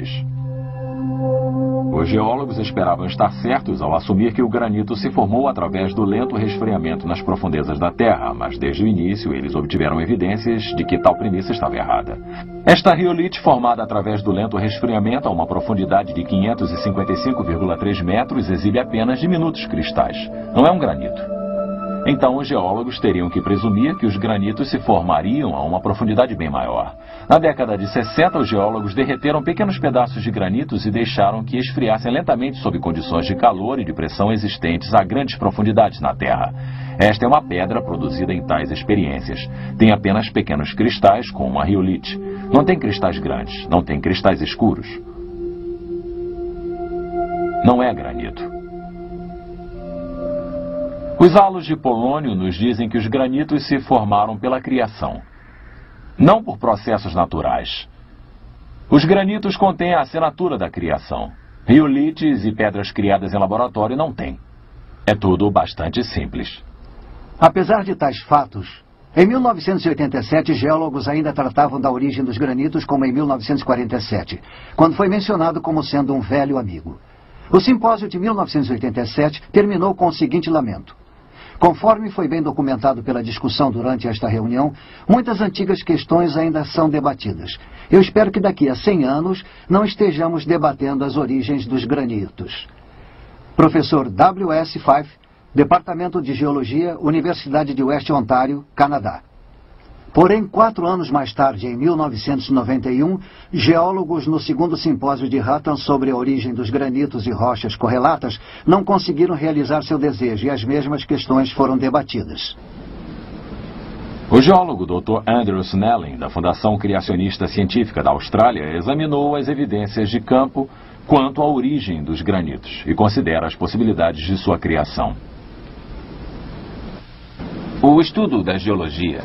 superiores. Os geólogos esperavam estar certos ao assumir que o granito se formou através do lento resfriamento nas profundezas da Terra, mas desde o início eles obtiveram evidências de que tal premissa estava errada. Esta riolite, formada através do lento resfriamento a uma profundidade de 555,3 metros, exibe apenas diminutos cristais. Não é um granito. Então, os geólogos teriam que presumir que os granitos se formariam a uma profundidade bem maior. Na década de 60, os geólogos derreteram pequenos pedaços de granitos e deixaram que esfriassem lentamente sob condições de calor e de pressão existentes a grandes profundidades na Terra. Esta é uma pedra produzida em tais experiências. Tem apenas pequenos cristais, como uma riolite. Não tem cristais grandes, não tem cristais escuros. Não é granito. Os halos de polônio nos dizem que os granitos se formaram pela criação, não por processos naturais. Os granitos contêm a assinatura da criação. Riolites e pedras criadas em laboratório não têm. É tudo bastante simples. Apesar de tais fatos, em 1987, geólogos ainda tratavam da origem dos granitos como em 1947, quando foi mencionado como sendo um velho amigo. O simpósio de 1987 terminou com o seguinte lamento. Conforme foi bem documentado pela discussão durante esta reunião, muitas antigas questões ainda são debatidas. Eu espero que daqui a 100 anos não estejamos debatendo as origens dos granitos. Professor W.S. Fife, Departamento de Geologia, Universidade de West Ontário, Canadá. Porém, 4 anos mais tarde, em 1991, geólogos no segundo simpósio de Hutton sobre a origem dos granitos e rochas correlatas não conseguiram realizar seu desejo e as mesmas questões foram debatidas. O geólogo Dr. Andrew Snelling, da Fundação Criacionista Científica da Austrália, examinou as evidências de campo quanto à origem dos granitos e considera as possibilidades de sua criação. O estudo da geologia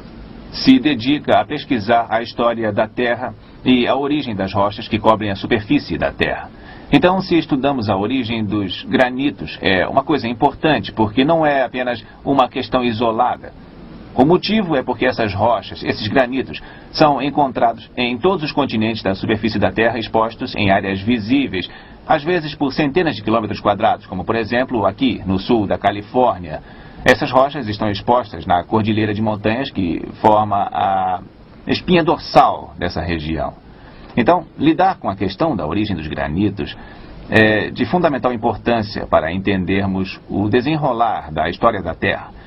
se dedica a pesquisar a história da Terra e a origem das rochas que cobrem a superfície da Terra. Então, se estudamos a origem dos granitos, é uma coisa importante, porque não é apenas uma questão isolada. O motivo é porque essas rochas, esses granitos, são encontrados em todos os continentes da superfície da Terra, expostos em áreas visíveis, às vezes por centenas de quilômetros quadrados, como por exemplo aqui no sul da Califórnia. Essas rochas estão expostas na cordilheira de montanhas que forma a espinha dorsal dessa região. Então, lidar com a questão da origem dos granitos é de fundamental importância para entendermos o desenrolar da história da Terra.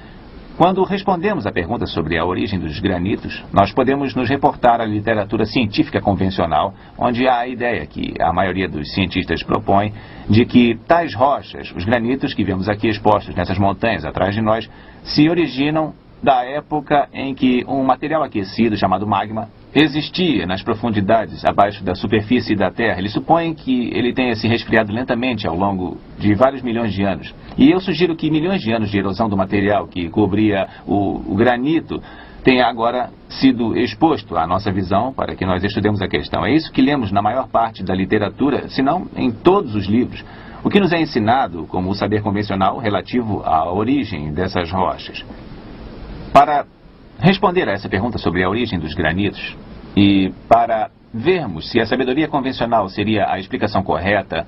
Quando respondemos à pergunta sobre a origem dos granitos, nós podemos nos reportar à literatura científica convencional, onde há a ideia que a maioria dos cientistas propõe de que tais rochas, os granitos que vemos aqui expostos nessas montanhas atrás de nós, se originam da época em que um material aquecido chamado magma existia nas profundidades abaixo da superfície da Terra. Eles supõem que ele tenha se resfriado lentamente ao longo de vários milhões de anos. E eu sugiro que milhões de anos de erosão do material que cobria o granito tenha agora sido exposto à nossa visão para que nós estudemos a questão. É isso que lemos na maior parte da literatura, se não em todos os livros. O que nos é ensinado como o saber convencional relativo à origem dessas rochas. Para responder a essa pergunta sobre a origem dos granitos e para vermos se a sabedoria convencional seria a explicação correta,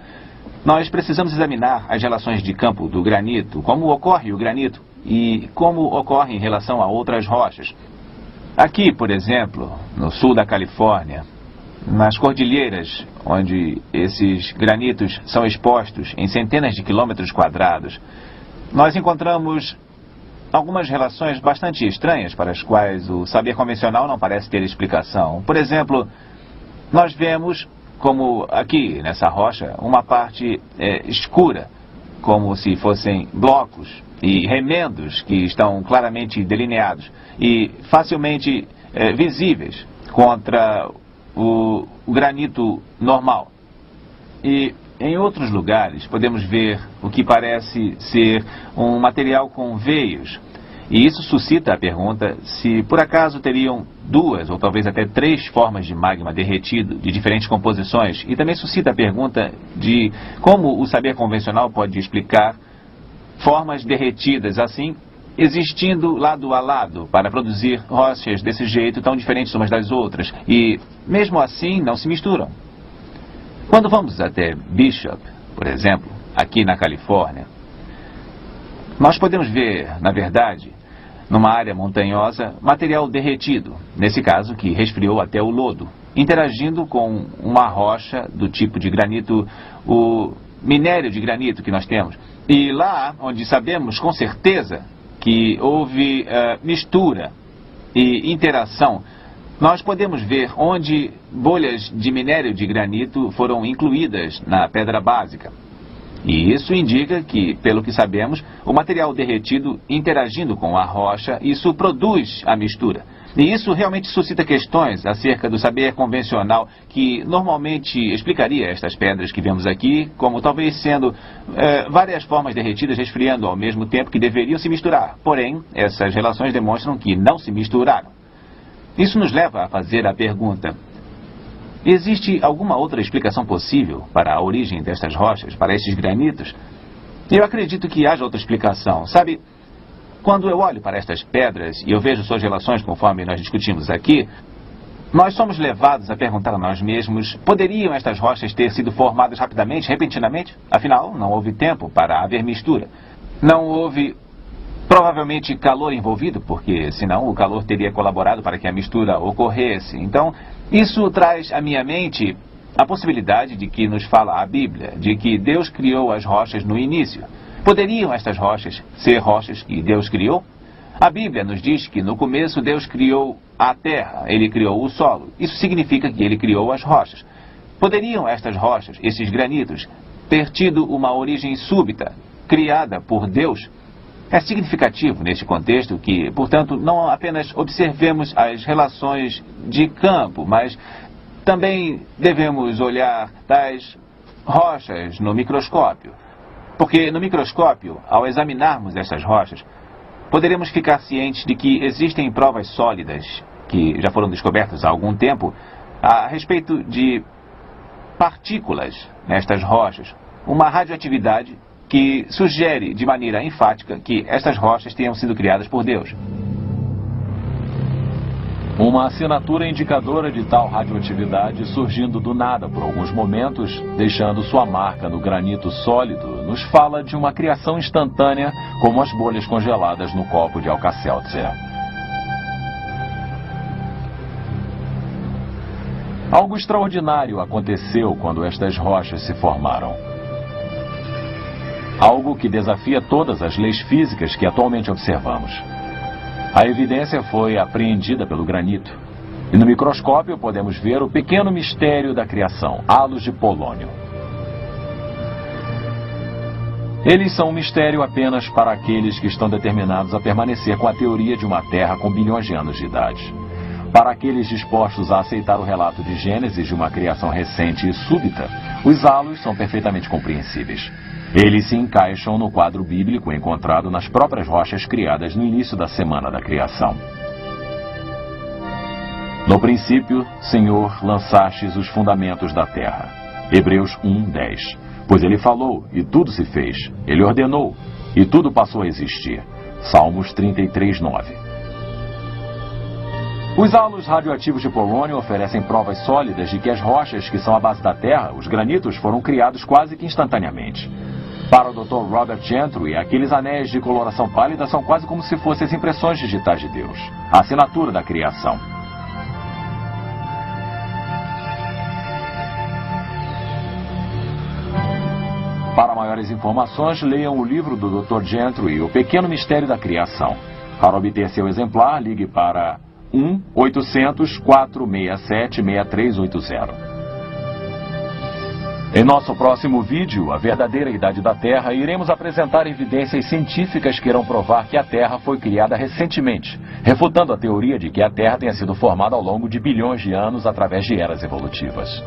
nós precisamos examinar as relações de campo do granito, como ocorre o granito e como ocorre em relação a outras rochas. Aqui, por exemplo, no sul da Califórnia, nas cordilheiras, onde esses granitos são expostos em centenas de quilômetros quadrados, nós encontramos algumas relações bastante estranhas para as quais o saber convencional não parece ter explicação. Por exemplo, nós vemos, como aqui nessa rocha, uma parte escura, como se fossem blocos e remendos que estão claramente delineados e facilmente visíveis contra o granito normal. E em outros lugares podemos ver o que parece ser um material com veios. E isso suscita a pergunta se por acaso teriam 2 ou talvez até 3 formas de magma derretido de diferentes composições. E também suscita a pergunta de como o saber convencional pode explicar formas derretidas assim, existindo lado a lado para produzir rochas desse jeito tão diferentes umas das outras. E mesmo assim não se misturam. Quando vamos até Bishop, por exemplo, aqui na Califórnia, nós podemos ver, na verdade, numa área montanhosa, material derretido, nesse caso que resfriou até o lodo, interagindo com uma rocha do tipo de granito, o minério de granito que nós temos. E lá onde sabemos com certeza que houve mistura e interação, nós podemos ver onde bolhas de minério de granito foram incluídas na pedra básica. E isso indica que, pelo que sabemos, o material derretido interagindo com a rocha, isso produz a mistura. E isso realmente suscita questões acerca do saber convencional que normalmente explicaria estas pedras que vemos aqui como talvez sendo várias formas derretidas resfriando ao mesmo tempo que deveriam se misturar. Porém, essas relações demonstram que não se misturaram. Isso nos leva a fazer a pergunta: existe alguma outra explicação possível para a origem destas rochas, para estes granitos? Eu acredito que haja outra explicação. Sabe, quando eu olho para estas pedras e eu vejo suas relações conforme nós discutimos aqui, nós somos levados a perguntar a nós mesmos: poderiam estas rochas ter sido formadas rapidamente, repentinamente? Afinal, não houve tempo para haver mistura. Não houve provavelmente calor envolvido, porque senão o calor teria colaborado para que a mistura ocorresse. Então, isso traz à minha mente a possibilidade de que nos fala a Bíblia, de que Deus criou as rochas no início. Poderiam estas rochas ser rochas que Deus criou? A Bíblia nos diz que no começo Deus criou a terra, Ele criou o solo. Isso significa que Ele criou as rochas. Poderiam estas rochas, esses granitos, ter tido uma origem súbita, criada por Deus? É significativo neste contexto que, portanto, não apenas observemos as relações de campo, mas também devemos olhar das rochas no microscópio. Porque no microscópio, ao examinarmos essas rochas, poderemos ficar cientes de que existem provas sólidas, que já foram descobertas há algum tempo, a respeito de partículas nestas rochas, uma radioatividade que sugere de maneira enfática que estas rochas tenham sido criadas por Deus. Uma assinatura indicadora de tal radioatividade surgindo do nada por alguns momentos, deixando sua marca no granito sólido, nos fala de uma criação instantânea como as bolhas congeladas no copo de Alka-Seltzer. Algo extraordinário aconteceu quando estas rochas se formaram. Algo que desafia todas as leis físicas que atualmente observamos. A evidência foi apreendida pelo granito. E no microscópio podemos ver o pequeno mistério da criação, halos de polônio. Eles são um mistério apenas para aqueles que estão determinados a permanecer com a teoria de uma Terra com bilhões de anos de idade. Para aqueles dispostos a aceitar o relato de Gênesis de uma criação recente e súbita, os halos são perfeitamente compreensíveis. Eles se encaixam no quadro bíblico encontrado nas próprias rochas criadas no início da semana da criação. No princípio, Senhor, lançastes os fundamentos da terra. Hebreus 1:10. Pois ele falou, e tudo se fez. Ele ordenou, e tudo passou a existir. Salmos 33:9. Os halos radioativos de polônio oferecem provas sólidas de que as rochas que são a base da Terra, os granitos, foram criados quase que instantaneamente. Para o Dr. Robert Gentry, aqueles anéis de coloração pálida são quase como se fossem as impressões digitais de Deus, a assinatura da criação. Para maiores informações, leiam o livro do Dr. Gentry, O Pequeno Mistério da Criação. Para obter seu exemplar, ligue para 1-800-467-6380. Em nosso próximo vídeo, A Verdadeira Idade da Terra, iremos apresentar evidências científicas que irão provar que a Terra foi criada recentemente, refutando a teoria de que a Terra tenha sido formada ao longo de bilhões de anos através de eras evolutivas.